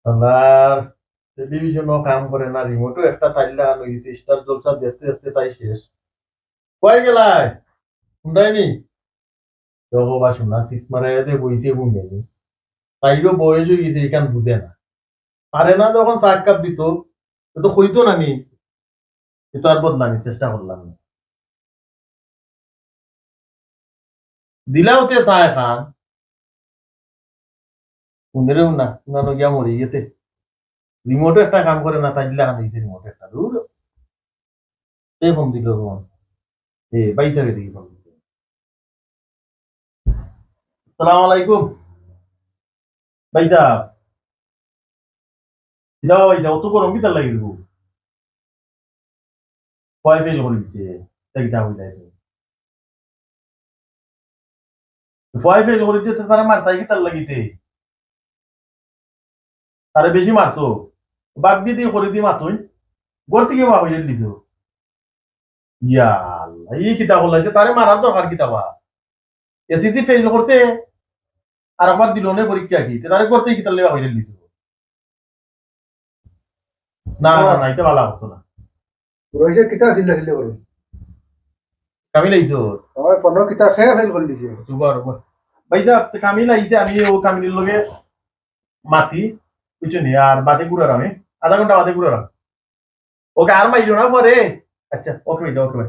আল্লাহর টেলিভিশনও কাম করে না, রিমোটও একটা তাইল লাগানো গেছে, স্টার জলসা দেখতে দেখতে তাই শেষ। কয় গেলায় শুনটাইনি দেখো বা শোনা চিত মারাইতে বইছে ঘুমিয়ে তাইরও বয়স হয়ে গেছে, এখান বুঝে না পারে না, যখন চা এক কাপ দিত তো কইতো না নি, কিন্তু আর বদলামি চেষ্টা করলাম না, দিলাও তে চা খান উনেরেও না উনানো গিয়া মরে গেছে। রিমোটও একটা কাম করে না, তাই লাগানো গেছে রিমোট একটা দূর। এই ফোন দিল তখন, এ বাইসা বেরিয়ে ফোন দিচ্ছে। সালাম আলাইকুম ভাইদা, যাও ভাইদা, অত গরম কি তার লাগিল কয় ফেল করে দিচ্ছে, তাই হয়ে যায় কয় ফেল করে দিচ্ছে, তারা মারতাই কি তার লাগিতে, তারে বেশি মারছো, বাদ দিয়ে দিয়ে করে দিয়ে মাতুন ঘর থেকে মা হইয়া দিছো। ইয়া আল্লাহ, এই কিতাব বললাইছে তারে মারার দরকার কিতাবা, এসিসি ফেল করতে আর একবার দিল না পরীক্ষা কি তারে করতে কিতাব লেবা হইয়া দিছো। না না না, এটা ভালো হতো না। রয়েছে কিতা চিল্লা চিল্লি করুন। কামিল আইছো আমার 15 কিতা খেয়ে ফেল করে দিছে। সুপার ভাইদা, কামিল আইছে, আমি ও কামিলের লগে মাতি বুঝছি আর বাদে ঘুরার আমি আধা ঘন্টা বাদে ঘুরার ওকে আর মাইলো না পরে। আচ্ছা ওকে ভাই, ওকে ভাই,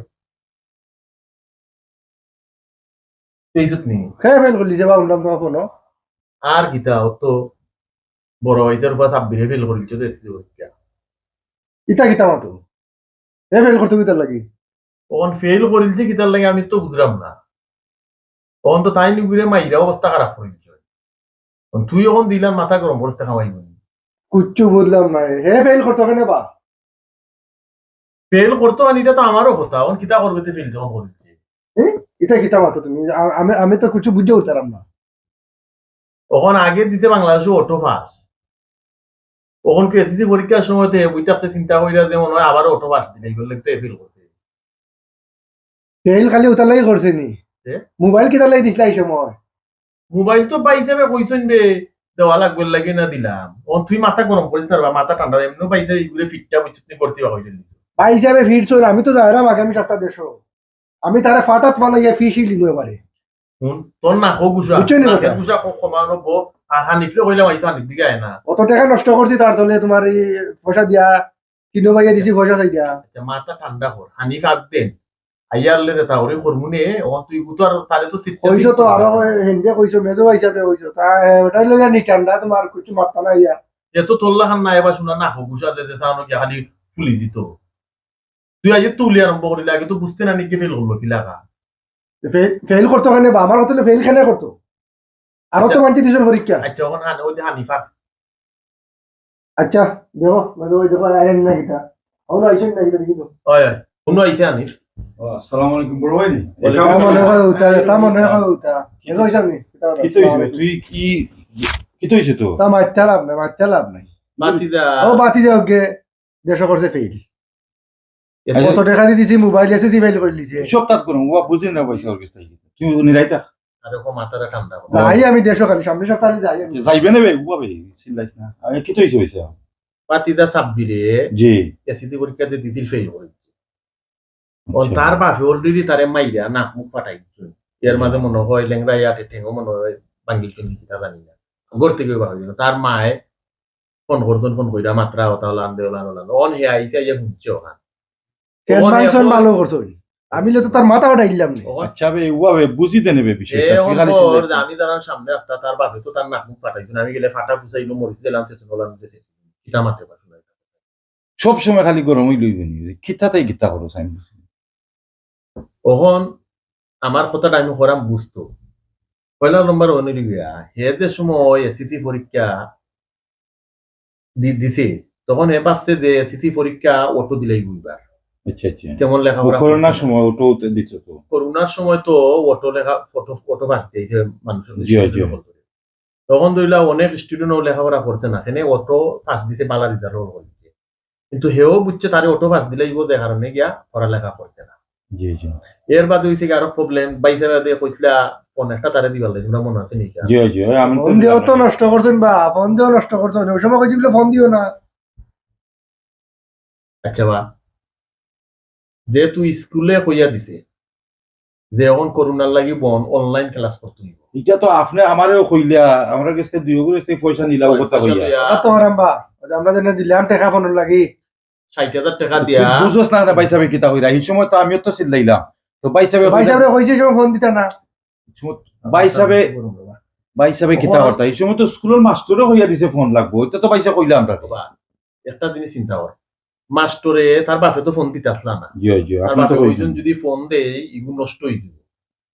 ইজ্জত নেই খেয়ে ফেল করে দিছে বা উল্লাম তোমার কোনো। আর গীতা ও তো বড় হইতার পর সাব্বিরে ফেল করে দিচ্ছে তো এসে পরীক্ষা। ইতা কিতা মাতো। এ ফেল করতে কিতার লাগি। তখন ফেল করিলছে কিতার লাগে আমি তো বুঝলাম না, তখন তো তাই নিগুড়ে মাইরা অবস্থা খারাপ করে দিচ্ছে। তুই যখন দিলাম মাথা গরম অবস্থা খাওয়াইব, কুচ্ছু বুঝলাম না। হে ফেল করতো কেন বা। ফেল করতো আনিটা তো আমারও কথা, অন কিতা করবে তো ফেল যখন করিচ্ছে। এ? ইতা কিতা মাতো তুমি। আমি আমি তো কুচ্ছু বুঝে উঠতাম না। তখন আগে দিতে বাংলাদেশে অটো পাস, তখন কি এসএসসি পরীক্ষার সময় তো বইটাতে চিন্তা কইরা যে মনে হয় আবার অটো পাস দিলে এগুলো তো ফেল করতে। ফেল খালি উতার লাগি করছে নি। মোবাইল কিতার লাগি দিছিলা এই সময়। মোবাইল তো পাইছে কইছেন বে দেওয়া লাগবে লাগে না দিলাম, ও তুই মাথা গরম করিস না বা মাথা ঠান্ডা এমনিও পাইছে এইগুলো ফিটটা বুঝতে করতে হইল। ভাই হিসাবে ফিরছো আমি তো যাইরাম আগামী সপ্তাহ দেশো। আমি তারা ফাটাত বানাইয়া ফিসি লিখবো এবারে। শুন তোর না হোক গুসা বুঝছো নি কথা। নাকের গুসা কমানো আর হানিফলে কইলাম আইসো হানিফ দিকে আয় না। অত টাকা নষ্ট করছি তার তলে তোমার এই পয়সা দিয়া কিনো ভাইয়া দিছি পয়সা চাই দিয়া। আচ্ছা মাথা ঠান্ডা কর, হানিফ আসবেন আইয়ারলে যেটা ওরে করমুনে ও তুই তো আর তারে তো সিস্টেম কইছো তো আরো হেনকে কইছো মেজো হিসাবে কইছো তা ওটাই লইয়া নি ঠান্ডা তোমার কিছু মাত্রা নাই ইয়া। এত তোল্লা খান না এবার শোনা না হোক গুসা দিতে চাও কি খালি ফুলি দিত। তুই আজ তুলি আরম্ভ করিলে আগে তো বুঝতে না নাকি ফেল করলো কিলাকা। ফেল করতো কেন বা আমার হতে ফেল কেন করতো আরো তো আচ্ছা মানছি দিছিল পরীক্ষা। আচ্ছা ওখানে ওই যে হানিফা আচ্ছা দেখো মানে ওই দেখো আইন না কিটা আমরা আইছেন না কিটা দেখি তো হয় হয় কোনো আইছে হানিফ। আসসালামু আলাইকুম বড় ভাই তা মনে হয় উতা তা মনে হয় উতা দেখো হিসাব নি কি তো হইছে তুই কি তো হইছে তো তা মাইতে লাভ নাই বাতিদা ও বাতি যাও গে দেশ করছে ফেল কত টাকা দিয়ে দিছি মোবাইল এসে ফেল করে লিছে সব তাত করুম ও বুঝি না পয়সা ওর কাছে তুই নিরাইতা আরে ও মাথাটা ঠান্ডা করো। যাই আমি দেশ খালি সামনে সপ্তাহে যাই আমি যাইবে না বে ও বে চিল্লাইছ না আমি কি তো হইছে হইছে বাতিদা সাব্বিরে জি এসিসি পরীক্ষাতে দিছিল ফেল করেছে, ও তার বাপে অলরেডি তারে মাইরা নাক মুখ ফাটাইছে, এর মাঝে মনে হয় লেংরা ইয়াতে ঠেঙ্গো মনে হয় বাঙ্গিল টেঙ্গি কিতা জানি না ঘর থেকে বাড়ি গেল। তার মায়ে ফোন করছেন, ফোন কইরা মাত্রা কথা হলান দেওলান হলান অন হে আইছে ইয়া ঘুরছে ওখান কেন ভালো করছো আমি তো তার মাথা ফাটাই দিলাম না আচ্ছা বে ও বে বুঝি দে নেবে বিষয়টা তুই খালি আমি দাঁড়ান সামনে একটা তার বাপে তো তার নাক মুখ ফাটাইছেন, আমি গেলে ফাটা ফুসাইলো মরিচ দিলাম শেষ হলাম দিতেছে কিতা মারতে পারছো না। সব সময় খালি গরমই লইবে নি কিতাতেই কিতা করো সাইন ওহন আমার কথাটা আমি করাম বুঝতো পয়লা নম্বর অনিরিয়া হেদের সময় এসিসি পরীক্ষা দিছে, তখন এ পাশে যে এসিসি পরীক্ষা অটো দিলেই বুঝবার আচ্ছা আচ্ছা তেমন লেখাপড়া করোনার সময় ওটো দিত তো করোনার সময় তো অটো লেখা অটো বাড়তে এই যে মানুষের জি জি তখন ধরিলা অনেক স্টুডেন্ট লেখাপড়া করতে না কেন অটো পাস দিছে বালা রিজাল্ট হচ্ছে, কিন্তু হেও বুঝছে তারে অটো পাস দিলেই বোধ কারণে গিয়া পড়ালেখা করছে না। জি জি এর বাদে হইছে কি আরো প্রবলেম বাইসে বাদে কইছিলা ফোন একটা তারে দিবার লাগে তোমরা মনে আছে নাকি জি জি আমি তো ফোন দিয়েও তো নষ্ট করছেন বা ফোন দিয়েও নষ্ট করছেন ওই সময় কইছি বলে ফোন দিও না আচ্ছা বা যেহেতু স্কুলে কইয়া দিছে যে এখন করোনার লাগি বন অনলাইন ক্লাস করতে হইব এটা তো আপনি আমারও কইলা আমরা কাছে দুই কাছে পয়সা নিলা ও কথা কইয়া ওটা তো হারাম বা আমরা যেন দিলাম টাকা ফোনের লাগি ৬০,০০০ টাকা দিয়া বুঝোস না না বাইসাবে কিতা হইরা এই সময় তো আমিও তো চিল্লাইলাম তো বাইসাবে ভাই সাহেব কইছে সময় ফোন দিতা না বাইসাবে কিতা করতা এই সময় তো স্কুলের মাস্টারও হইয়া দিছে ফোন লাগবো এটা তো বাইসা কইলা আমরা তো বা একটা জিনিস চিন্তা কর মাস্টরে তার বাপে তো ফোন দিতে আসলা না জি জি তার আপনি তো বাপে কইছেন ওইজন যদি ফোন দেয় ইগু নষ্ট হয়ে দিব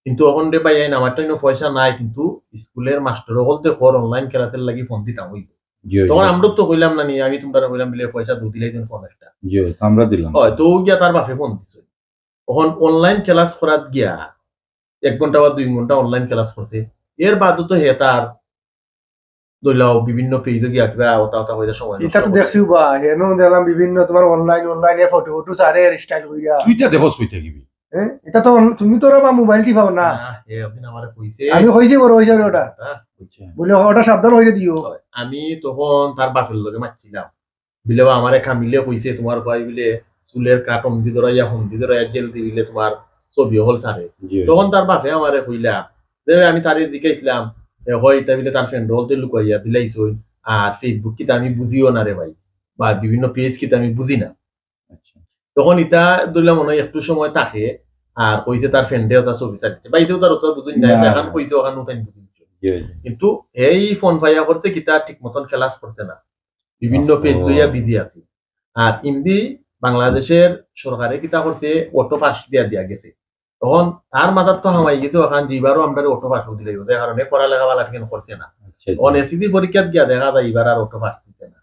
কিন্তু এখন রে ভাই আইন আমার তো পয়সা নাই কিন্তু স্কুলের মাস্টার বলতে কর অনলাইন ক্লাসের লাগি ফোন দিতাম হইব জি তখন আমরা তো কইলাম না নি আমি তোমরা কইলাম বলে পয়সা দু দিলাই দেন ফোন একটা জি আমরা দিলাম হয় তো গিয়া তার বাপে ফোন দিছে তখন অনলাইন ক্লাস করাত গিয়া 1 ঘন্টা বা 2 ঘন্টা অনলাইন ক্লাস করতে এর বাদও তো হে তার দইলাও বিভিন্ন পেজে গিয়া কিবা ওটা ওটা হইয়া সময় এটা তো দেখছিও বা হেন দেখলাম বিভিন্ন তোমার অনলাইনে ফটো ফটো সারে স্টাইল কইরা তুইটা দেখোস কই থাকিবি এটা তো তুমি তো বা মোবাইল টিপাও না হে আপনি আমারে কইছে আমি কইছি বড় হইছে ওটা আচ্ছা বলে ওটা সাবধান হইরে দিও আমি তখন তার বাপের লগে মারছিলাম বিলেবা আমারে খামিলে কইছে তোমার ভাই বিলে চুলের কাট অমদি ধরাইয়া হমদি ধরাইয়া জেল দিলে তোমার ছবি হল সারে জি তখন তার বাপে আমারে কইলা যে আমি তারে জিজ্ঞাসলাম হয় তা বিলে তার ফ্রেন্ড হলতে লুকাইয়া দিলাইছই আর ফেসবুক কিতা আমি বুঝিও না রে ভাই বা বিভিন্ন পেজ কিতা আমি বুঝি না আচ্ছা তখন ইটা ধরলাম মনে হয় একটু সময় থাকে আর কইছে তার ফ্রেন্ডেও তার ছবি ছাড়ছে বাইছেও তার ওটা বুঝুন নাই না, দেখান না। কইছে ওখানে ওখানে বুঝুন জি জি কিন্তু এই ফোন পাইয়া করতে কিতা ঠিক মতন ক্লাস করতে না বিভিন্ন ওহো। পেজ লইয়া বিজি আছে আর হিন্দি বাংলাদেশের সরকারে কিতা করছে অটো পাস দিয়া দিয়া গেছে তখন তার মাথার তো হামাই গেছে ওখান যেবারও আমরা অটো পাস দিলে যে কারণে পড়ালেখা বালা ঠিক করছে না আচ্ছা তখন এসিডি পরীক্ষা গিয়া দেখা যায় এবার আর অটো পাস দিতে না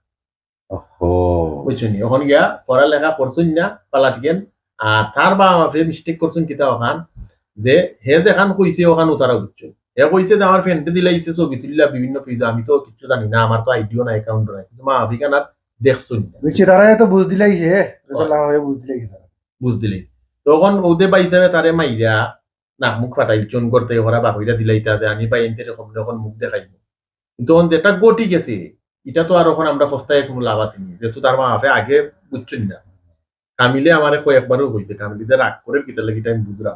ওহো বুঝছেন এখন গিয়া পড়ালেখা করছেন না পালা টিকেন আর তার বা আমাকে মিস্টেক করছেন কিতা ওখান যে হে দেখান কইছে ওখান তারা বুঝছেন হে কইছে যে আমার ফ্রেন্ডে দিলাইছে ছবি তুলিলা বিভিন্ন পেজ আমি তো কিছু জানি না আমার তো আইডিও নাই অ্যাকাউন্ট নাই কিন্তু মা আফিকানার দেখছুন না বুঝছি তারা তো বুঝ দিলাইছে বুঝ দিলাইছে বুঝ দিলি তখন ওদের পাইছে তারে মাইরা না মুখ ফাটাই চন করতে ওরা বাকইরা দিলাইতা যে আমি পাই এনতে রকম যখন মুখ দেখাইব কিন্তু তখন যেটা গটি গেছে এটা তো আর এখন আমরা পস্তায় কোনো লাভ আছে নি যেহেতু তার মা আফে আগে বুঝছেন না কামিলে আমারে কয়েকবারও কইছে কামিলিতে রাগ করে কিতা লাগি টাইম বুঝরা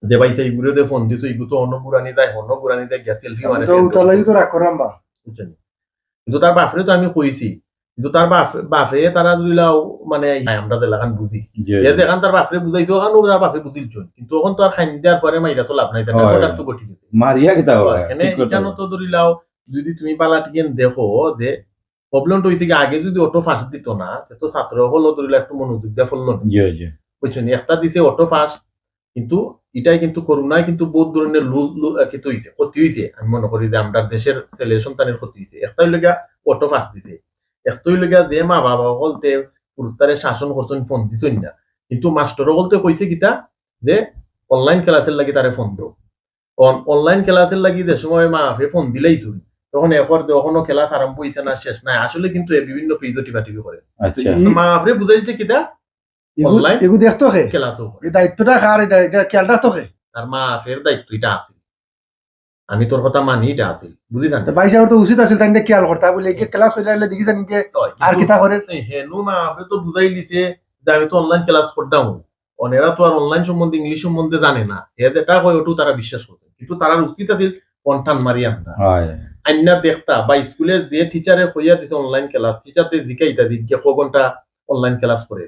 যে ভাই সেই গুরুদে ফোন দিত ইগু তো অন্য পুরানি দেয় অন্য পুরানি দেয় গ্যাস সেলফি মানে তো উতালাই তো রাগ করাম বা বুঝছেন কিন্তু তার বাপরে তো আমি কইছি কিন্তু তার বাপে তারা দিলাও মানে আমরা দেলাখান বুঝি জি এ দেখান তার বাপরে বুঝাইছো ওখান তার বাপে বুঝিল কিন্তু তখন তো আর খাইন দেওয়ার পরে মাইরা তো লাভ নাই তার হয়। প্রোডাক্ট তো গটি গেছে মারিয়া কিতা হয় এখানে এখানে তো ধরিলাও যদি তুমি পালা টিকেন দেখো যে প্রবলেমটা হইছে কি আগে যদি অটো ফাঁস দিত না তো ছাত্র হলো ধরিলা একটু মনোযোগ দেওয়া ফেললো না জি জি বুঝছেন একটা দিছে অটো ফাঁস কিন্তু এটাই কিন্তু করোনায় কিন্তু বহুত ধরনের কিন্তু হইছে ক্ষতি হইছে আমি মনে করি যে আমরা দেশের ছেলে সন্তানের ক্ষতি হইছে একটা হইলে অটো ফাঁস দিছে একটা হইলে যে মা বাবা বলতে পুরুত্তারে শাসন করছেন ফোন দিছেন না কিন্তু মাস্টারও বলতে কইছে কিতা যে অনলাইন ক্লাসের লাগি তারে ফোন দাও অনলাইন ক্লাসের লাগি যে সময় মা আপে ফোন দিলেই শুনি তখন এরপর যখনও ক্লাস আরম্ভ হইছে না শেষ নাই আসলে কিন্তু বিভিন্ন পেজও টিপাটিপি করে আচ্ছা তো মা আপরে বুঝাইছে কিতা অনলাইন এগু দেখতো খে ক্লাসও করে এই দায়িত্বটা কার এটা খেয়াল রাখতো খে তার মা ফের দায়িত্ব এটা আছে আমি তোর কথা মানি এটা আছে বুঝি জানি ভাই সাহেব তো উচিত আছিল তাই খেয়াল করতা বলে কি ক্লাস কইলা দেখিছ নিকে আর কিতা করে হেনু মা আপনি তো বুঝাই দিছে যে আমি তো অনলাইন ক্লাস করতাম অনেরা তো আর অনলাইন সম্বন্ধে ইংলিশ সম্বন্ধে জানে না এ যেটা হয় ওটু তারা বিশ্বাস করতে কিন্তু তারা উচিত আছে কন্টান মারি আনতা হয় আইনা দেখতা বা স্কুলের যে টিচারে হইয়া দিছে অনলাইন ক্লাস টিচারতে জিকাইতা দিকে ক ঘন্টা অনলাইন ক্লাস করে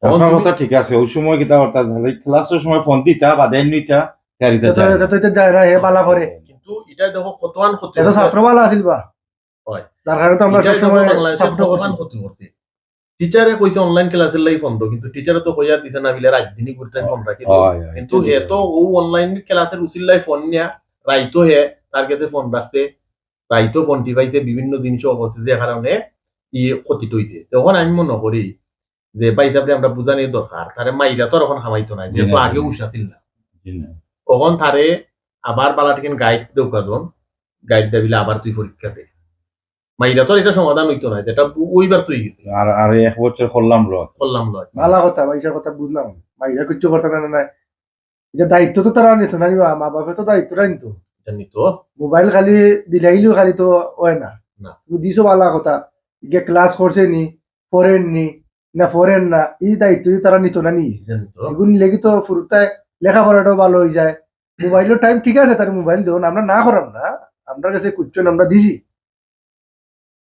আপনার কথা ঠিক আছে ওই সময় কিতা করতা তাহলে ক্লাসের সময় ফোন দিতা বা দেন নিতা ক্যারিতে যায় তো যায় না হে বালা করে কিন্তু এটা দেখো কতমান ক্ষতি এত ছাত্র বালা আছিল বা হয় তার কারণে তো আমরা এটাই সব দেখো সময় বাংলাদেশের ছাত্র কতমান করছি ক্ষতি করছে টিচারে কইছে অনলাইন ক্লাসের লাগি ফোন কিন্তু টিচারে তো কইয়া দিছে না বিলে রাজধানী ঘুরতে ফোন রাখি দাও। হয় কিন্তু হে তো ও অনলাইন ক্লাসের উচিল্লাই ফোন নিয়া রাইতো হে তার কাছে ফোন রাখতে রাইতো ফোন টিপাইতে বিভিন্ন জিনিস হচ্ছে যে কারণে ক্ষতি হইছে তখন আমি মনে করি যে ভাই সাহেব আমরা বুঝানি দরকার তারে মাইরা তো আর এখন খামাইতো না যেহেতু আগে উষা ছিল না তখন তারে আবার বালা টিকেন গাইড দেউকা দন গাইড দেবিলে আবার তুই পরীক্ষা দে মাইরা তো এটা সমাধান হইতো না, এটা ওইবার তুই গেছে আর 1 বছর করলাম রথ করলাম নয়। ভালো কথা পয়সার কথা বুঝলাম, মাইরা কিচ্ছু করতে না না, এটা দায়িত্ব তো তারা নিত না, মা বাপে তো দায়িত্বটা নিত। জানি তো মোবাইল খালি দিলাইলেও খালি তো হয় না, না। তুমি দিছো ভালো কথা, যে ক্লাস করছে নি, পড়েন নি না পড়েন না, এই দায়িত্ব তারা নিত না নি, জানি তো এগুলো লেগে তো ফুরুতায় লেখাপড়াটাও ভালো হয়ে যায়। মোবাইলের টাইম ঠিক আছে, তার মোবাইল দেন, আমরা না করাম না, আমরা কাছে কুচ্ছন আমরা দিছি,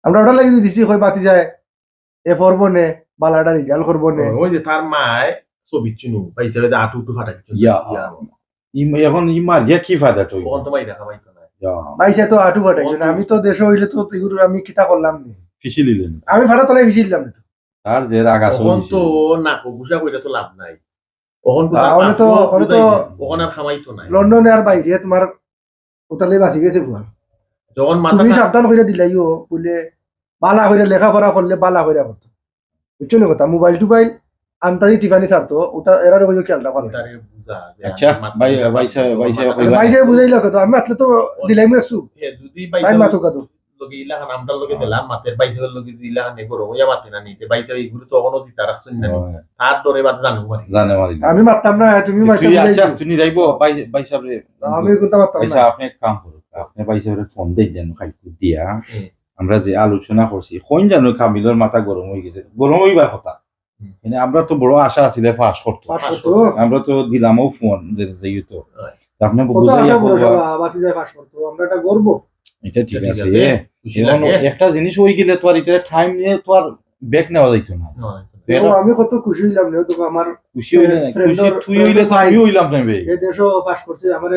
আমরা ওটা লাগিয়ে দিছি, কই বাতি যায় এ পড়বো নে, বালাটা রিজাল্ট করবো নে। ওই যে তার মায় ছবি চিনু পাইছে আটু উটু ফাটা কিছু এখন ইমার গিয়া কি ফায়দা তুই তখন তো মাইরা খাবাইতো না। পাইছে তো আটু ফাটাইছে না, আমি তো দেশে হইলে তো এগুলো আমি কিতা করলাম নি, ফিসি লিলেন আমি ফাটা তলায় ভিজিলাম না। তার যে রাগ আছে তখন তো নাকো গুসা কইরা তো লাভ নাই, তখন তো তার তাহলে তো বাপও ওখানে তো বুঝাইবে, তখন আর খামাইতো না। লন্ডনে আর বাইরে তোমার ওতালে বাঁচি গেছে বুয়া, যখন তুমি মাথা সাবধান করে দিলাইও বলে বালা করে লেখাপড়া করলে বালা করে করতো, বুঝছো না কথা, মোবাইল টোবাইল আন্তাজি টিফানি ছাড়তো, ওটা এরা রকম খেয়ালটা করে। তারে বুঝা যে আচ্ছা, ভাই বাইসা কইবা ভাই সাহেব বুঝাইলো কত, আমি আসলে তো দিলাই একশো যদি ভাই বাইতে মাথো কত। লগে ইলাহান আমটার লগে দিলাম মাতের বাইতের লগে যদি ইলাহান নে করো ওয়া মাতে না নিতে বাইতে এইগুলো তো অগনো দিতা রাখছুন না তার ডরে বাদ জানো পারি জানে মারি আমি মারতাম না, তুমি মারতে তুই আচ্ছা বুঝাইছো। তুমি রাইবো বাইসা রে আমি কোনটা মারতাম আচ্ছা না। আপনি এক কাম করুন, আপনি বাইসা রে ফোন দেন যেন খাইতে দিয়া আমরা যে আলোচনা করছি কোন জানো কামিলের মাথা গরম হয়ে গেছে, গরম হইবার কথা, মানে আমরা তো বড় আশা আছিল পাস করতে, পাস করতো। আমরা তো দিলামও ফোন যেহেতু আপনি কত বুঝাইয়া আশা বলবা, ভরসা বাকি যায় পাস করতো, আমরা এটা গর্ব। এটা ঠিক ঠিক আছে আছে, খুশি এখন লাগে। একটা জিনিস হয়ে গেলে তো আর এটা টাইম নিয়ে তো আর ব্যাক নেওয়া যাইতো না, তো তো এটা আমি কত খুশি হইলাম না, তো আমার খুশি হইলে খুশি তুই হইলে তো আমি হইলাম না বে এই দেশও পাস করছে, আমার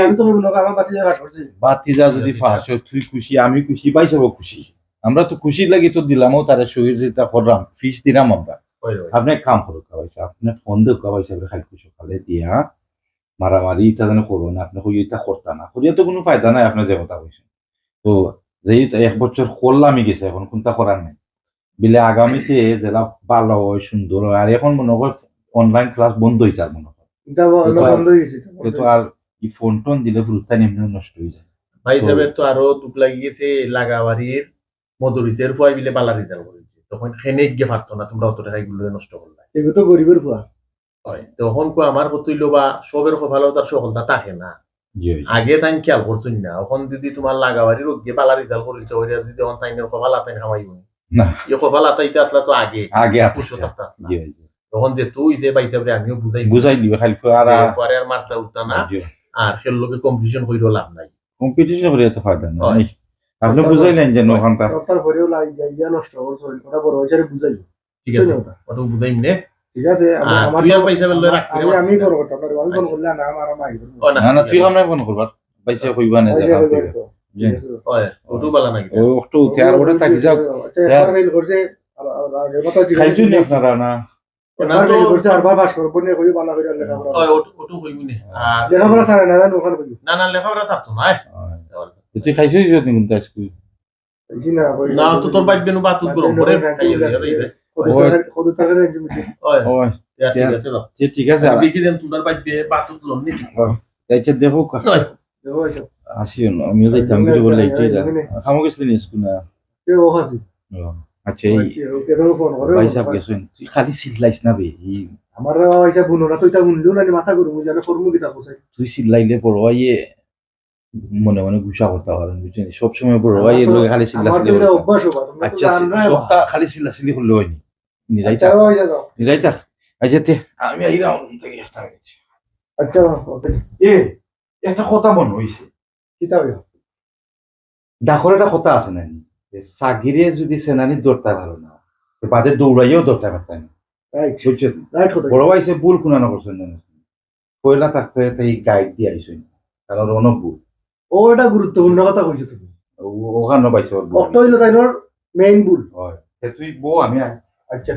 আমি তো করবো না, আমার বাকি যায় পাস করছে। বাতিজা যদি ফাঁস হয়, তুই খুশি আমি খুশি বাইসাবো খুশি, আমরা তো খুশি লাগি তো দিলামও তারা সহযোগিতা করলাম, ফিস দিলাম আমরা। আপনি এক কাম করুক কাবাইছে, আপনি ফোন দেখ কাবাইছে খালি সকালে দিয়া মারামারি ইটা যেন করবো না, আপনি হই ইটা করতা না করিয়া তো কোনো ফায়দা নাই, আপনার যে কথা কইছেন তো যেহেতু 1 বছর করলামই গেছে, এখন কোনটা করার নাই বিলে আগামীতে যেটা ভালো হয় সুন্দর হয়, আর এখন মনে হয় অনলাইন ক্লাস বন্ধ হয়েছে, আর মনে হয় এটা বন্ধ হয়ে গেছে, তো আর এই ফোন টোন দিলে পুরোটা এমনি নষ্ট হয়ে যায়। ভাই সাহেবের তো আরো দুঃখ লাগি গেছে, লাগাবাড়ির মধুরিচের ফুয়াই বিলে বালা রেজাল্ট করেছে, তখন খেনে গিয়ে পারতো না, তোমরা অত টাকা এগুলো নষ্ট করলে এগুলো তো গরিবের ফুয়া। হয় তখন কো আমার কতইলো বা সবের ভালোতার সফলতা থাকে না, জি ভাই। আগে তাই খেয়াল করছুন না, এখন যদি তোমার লাগাবাড়ির গিয়ে বালা রেজাল্ট করেছে ওইটা যদি তখন তাইনের কপাল আতাই খামাইব না এই কপাল আতাইতে আসলা তো আগে আগে পুষো থাকতে আসলা। জি ভাই, জি। তখন যে তুই যে বাইতে আমিও বুঝাই বুঝাই দিবে খালি আর পরে আর মারতা উঠতা না, আর খেল লোকে কম্পিটিশন কইরো লাভ নাই। কম্পিটিশন করে এত ফায়দা নাই, হয়। আপনি বুঝাইলেন যে ওখানটা তারপরেও লাগিয়ে নষ্ট করছো, ওটা বড় হয়েছে বুঝাই। ঠিক আছে ওটা বুঝাইম নে। ঠিক আছে, আমার তুই আর পয়সা পেলে রাখ করে আমি ফোন করতাম, আমি ফোন করলে না আমার মাই ও না না তুই আমরা ফোন করবার বাইসে কইবা না যে হয় ওটু বালা নাকি ও একটু তেয়ার ওটা থাকি যাও করছে খাইছুন না আপনারা না না তো করছে আর বাস করবো না, কই বালা করে লেখাপড়া হয় ওটু হইবি না। আর লেখাপড়া ছাড়া না জানো ওখানে কই না না লেখাপড়া থাকতো না তুই খাইছুই যদি কোনটা স্কুল জি না না তো তোর বাইক বেনু বাতুত গরম করে খাইয়ে দিবে কত টাকা রেঞ্জ মিটে। হয় ওই ঠিক আছে না ঠিক আছে দেখি দেন তোমার বাইক দিয়ে বাতুত লোন নি তাইছে দেখো দেখো এসব আসিও না আমিও যাইতাম কিছু বললে এইটাই যা খামো গেছিলেন স্কুল না এ ও হাসি আচ্ছা এই ওকে তো ফোন করে ভাই সাহেব গেছেন তুই খালি চিল্লাইস না বে আমার ওইটা বুনোরা তো এটা বুনলিও না মাথা গরম হয়ে যাবে, ফর্মু কিতা কোসাই তুই চিল্লাইলে বড় ভাইয়ে মনে মনে গুসা করতে পারেন বুঝছেন, সবসময় বড় ভাইয়ের লোকে খালি চিল্লা আমার চিল্লি তো অভ্যাস হবে, তোমরা তো আচ্ছা জানো সবটা খালি চিল্লা চিল্লি করলে হয়নি নিরাইতা আচ্ছা ওই যাও নিরাইতা আচ্ছা তে আমি আইরাম থেকে একটা মিনিট আচ্ছা ওকে এ একটা কথা মনে হইছে কিতা হইলো ডাকর একটা কথা আছে না সাগিরে যদি সেনানি দৌড়তে ভালো না তো বাদে দৌড়াইও দৌড়তে পারতেন রাইট বুঝছেন রাইট কথা বড় ভাই সে ভুল কুনানো করছেন না পয়লা থাকতে এই গাইড দিয়ে আইছেন কারণ অনেক ভুল ও এটা গুরুত্বপূর্ণ কথা কইছো তুমি, ওখানে পাইছে অক্ট হইলো তাইনোর মেইন ভুল। হয় তুই বউ আমি আচ্ছা